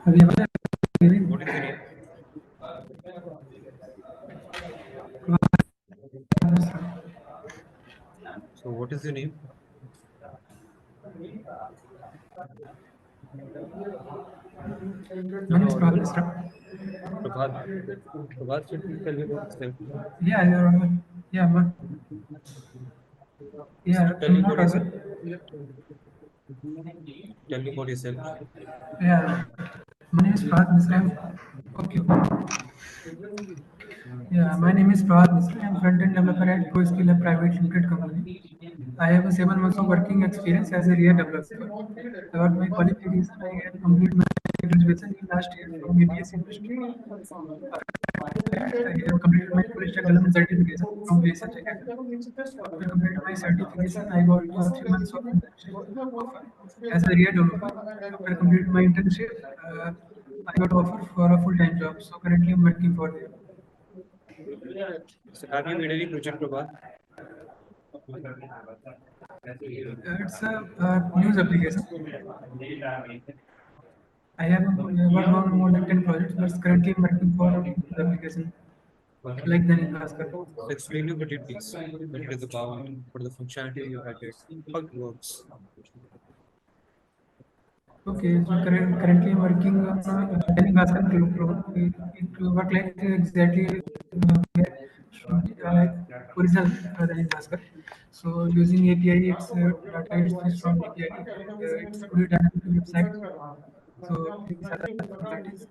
We have a What is your name? So, what is your name? my name is Prabhat. Prabhat. Prabhat, can you tell me about yourself? Yeah, you're audible. Yeah, but So yeah, tell me I'm not about yourself. audible. Tell me about yourself. Yeah, my name is Prabhat Misra. Okay. Yeah, my name is Prabhat Misra. I'm front-end developer at ProSkill, a private limited company. I have a 7 months of working experience as a React developer. About my qualification, I have completed my graduation in last year from ABS University. I have completed my full stack development certification from BSH Academy. After completing my certification, I got 3 months of internship offer as a React developer. After completing my internship, I got offer for a full-time job. So currently, I'm working for them. So have you made any project, Prabhat? It's a news application. I have worked on more than 10 projects, but currently I'm working for a news application Okay. like the Nikaskar. So explain your project, please. What it is about, what the functionality you have it, how it works. Okay, so currently I'm working on a Nikaskar program. It work like exactly like original Nikaskar. So using API, it's data is fetched from API and it's fully dynamic website. So these are the functionalities.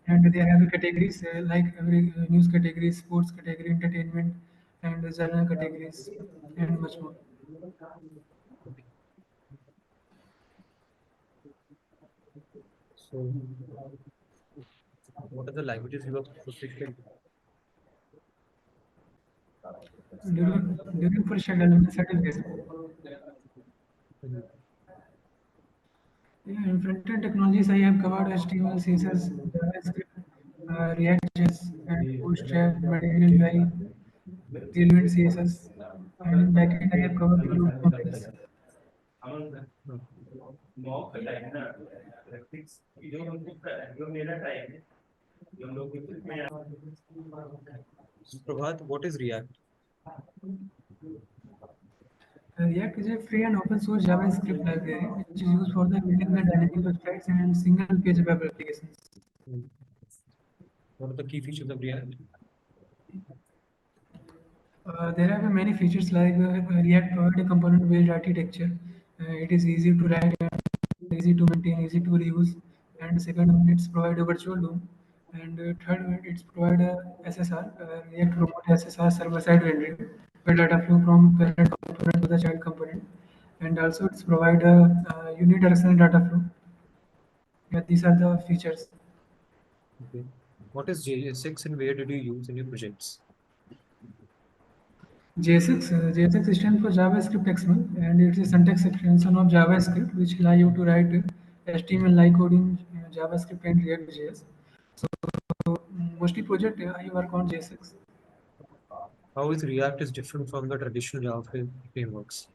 And they have categories like every news category, sports category, entertainment, and journal categories, and much more. So what are the languages you are proficient During full schedule certification. in? Yeah, in front-end technologies, I have covered HTML, CSS, JavaScript, React.Js, and Bootstrap, Material UI, Relevant CSS, and in backend, I have covered Blue modules. So Prabhat, what is React? React is a free and open source JavaScript library which is used for the building the dynamic websites and single page web applications. Hmm. What are the key features of React? There are many features like React provide a component-based architecture. It is easy to write, and easy to maintain, easy to reuse. And second one, it's provide a virtual DOM. And third one, it's provide a SSR, React Remote SSR server-side rendering, where data flow from parent component to the child component. And also, it's provide a unidirectional data flow. Yeah, these are the features. Okay. What is JS6 and where did you use in your projects? JSX stands for JavaScript XML, and it's a syntax extension of JavaScript, which allow you to write HTML-like code in JavaScript and React.Js. So mostly project I work on JSX, How is React is different from the traditional Java frameworks?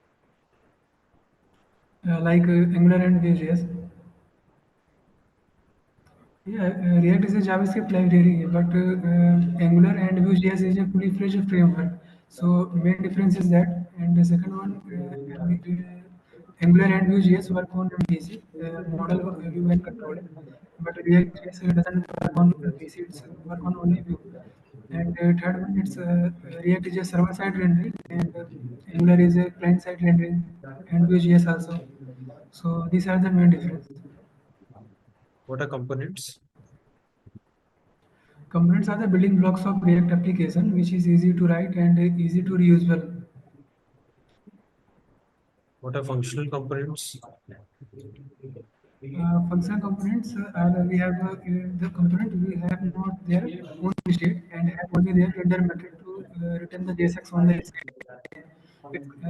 like Angular and Vue.js. Yeah, React is a JavaScript library, but Angular and Vue.js is a fully fledged framework. So main difference is that, and the second one, Angular and Vue.js work on PC, model view and controller, but React.js doesn't work on PC; it's work on only Vue. And third one, it's React is a server-side rendering, and Angular is a client-side rendering, and Vue.js also. So these are the main difference. What are components? Components are the building blocks of React application, which is easy to write and easy to reuse well. What are functional components? Functional components are we have the component we have not their own state and have only their render method to return the JSX on the screen.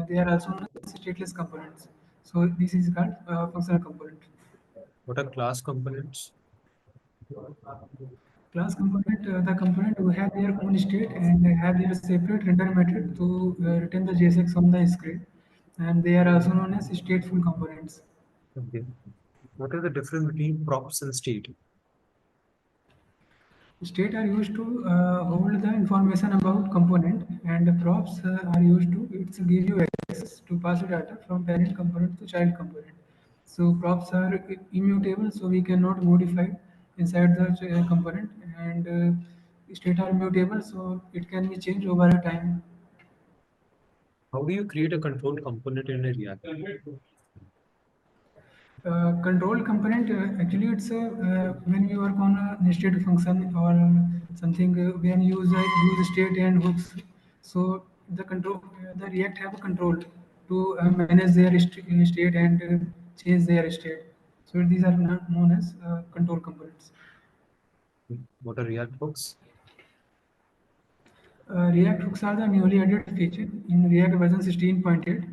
They are also known as stateless components. So this is called functional component. What are class components? Class component, the component who have their own state and have their separate render method to return the JSX on the screen, and they are also known as stateful components. Okay. What is the difference between props and state? State are used to hold the information about component, and props are used to it's give you access to pass data from parent component to child component. So props are immutable, so we cannot modify inside the component, and state are mutable, so it can be changed over a time. How do you create a control component in a React? Control component actually it's when we work on a nested function or something when you use state and hooks. So the React have a control to manage their state and change their state. So these are known as control components. What are React hooks? React hooks are the newly added feature in React version 16.8.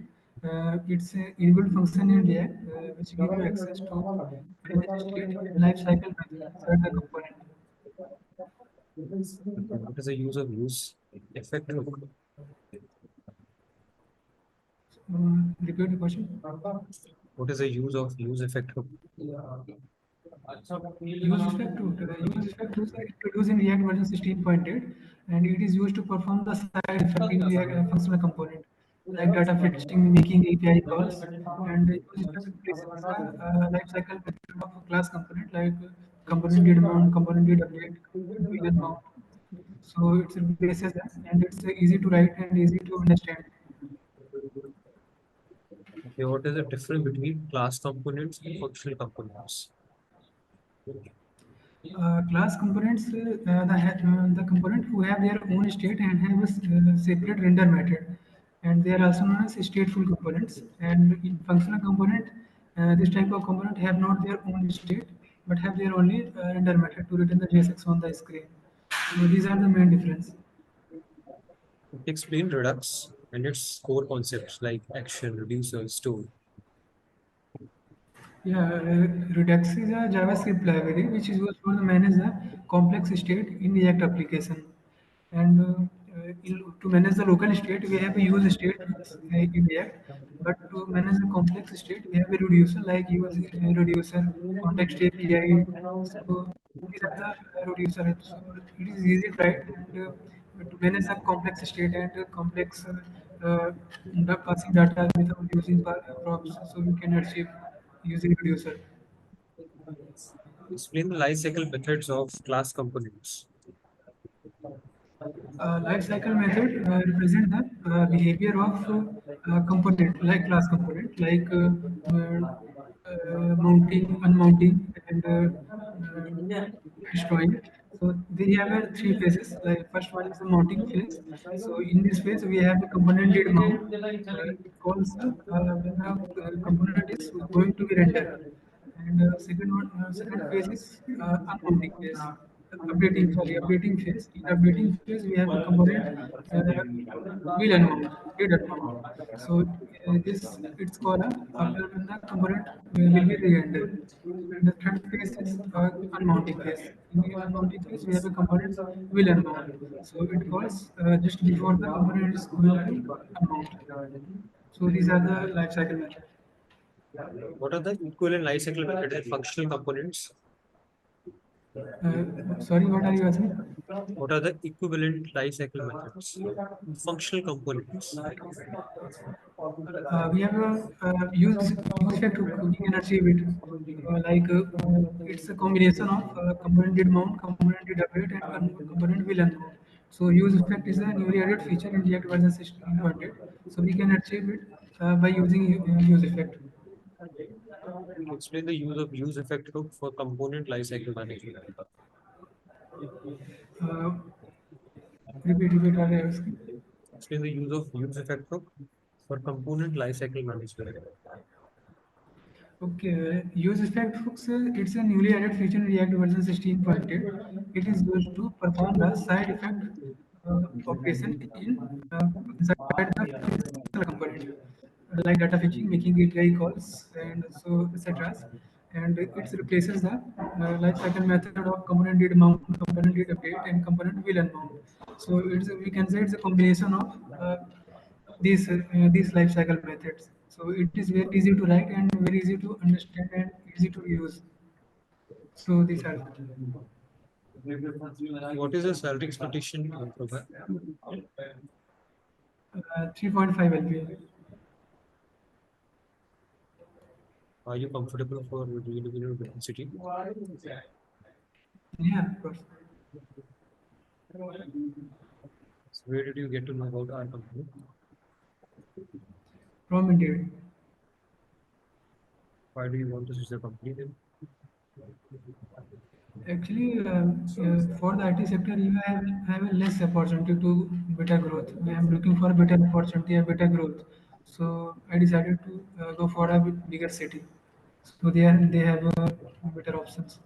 It's an inbuilt function in React which give you access to manage state and lifecycle method inside the component. Okay, what is the use effect hook? Repeat the question. What is the use effect hook? Use effect was introduced in React version 16.8, and it is used to perform the side effect in React functional component, like data fetching, making API calls, and use effect replaces the lifecycle method of a class component, like component did mount, component did update, component will mount. So it replaces that, and it's easy to write and easy to understand. Okay, what is the difference between class components and functional components? Class components, the component who have their own state and have a separate render method, and they are also known as stateful components. And in functional component, this type of component have not their own state, but have their only render method to return the JSX on the screen. So these are the main difference. Explain Redux and its core concepts like action, reducer, store. Yeah, Redux is a JavaScript library which is used to manage the complex state in React application. And to manage the local state, we have a use state in React. But to manage the complex state, we have a reducer like use reducer, context API. So these are the reducer. So it is easy to write and to manage the complex state and complex passing data without using props. So we can achieve using reducer. Explain the lifecycle methods of class components. Life cycle method represent the behavior of component like class component like mounting, unmounting, and destroying. So they have three phases. Like first one is the mounting phase. So in this phase we have the component did mount. It calls when the component is going to be rendered. And second phase is unmounting phase. Updating phase. In updating phase, we have the component uh, will unmount, did unmount. So this it's called after when the component will be re-rendered. And the third phase is unmounting phase. In the unmounting phase, we have a component will unmount. So it calls just before the component is going to unmount. So these are the life cycle methods. What are the equivalent lifecycle methods and functional components? Sorry, what are you asking? What are the equivalent lifecycle methods? Functional components. We have a use effect hook. We can achieve it. It's a combination of component did mount, component did update, and component will unmount. So use effect is a newly added feature in React version 16.8. So we can achieve it by using use effect. Explain the use of use effect hook for component lifecycle management. Uh, repeat what I was asking. Explain the use of use effect hook for component lifecycle management. Okay, use effect hooks. It's a newly added feature in React version 16.8. It is used to perform the side effect operation inside the functional component, like data fetching, making API calls, and so etc. And it replaces the lifecycle method of component did mount, component did update, and component will unmount. So we can say it's a combination of these life cycle methods. So it is very easy to write and very easy to understand and easy to use. So these are. What is your salary expectation, Prabhat? 3.5 LPA. Are you comfortable for living in a different city? Yeah, of course. So where did you get to know about our company? From Indeed. Why do you want to switch the company then? Actually, for the IT sector, you have a less opportunity to better growth. I am looking for a better opportunity, a better growth. So I decided to go for a bigger city. So they have better options.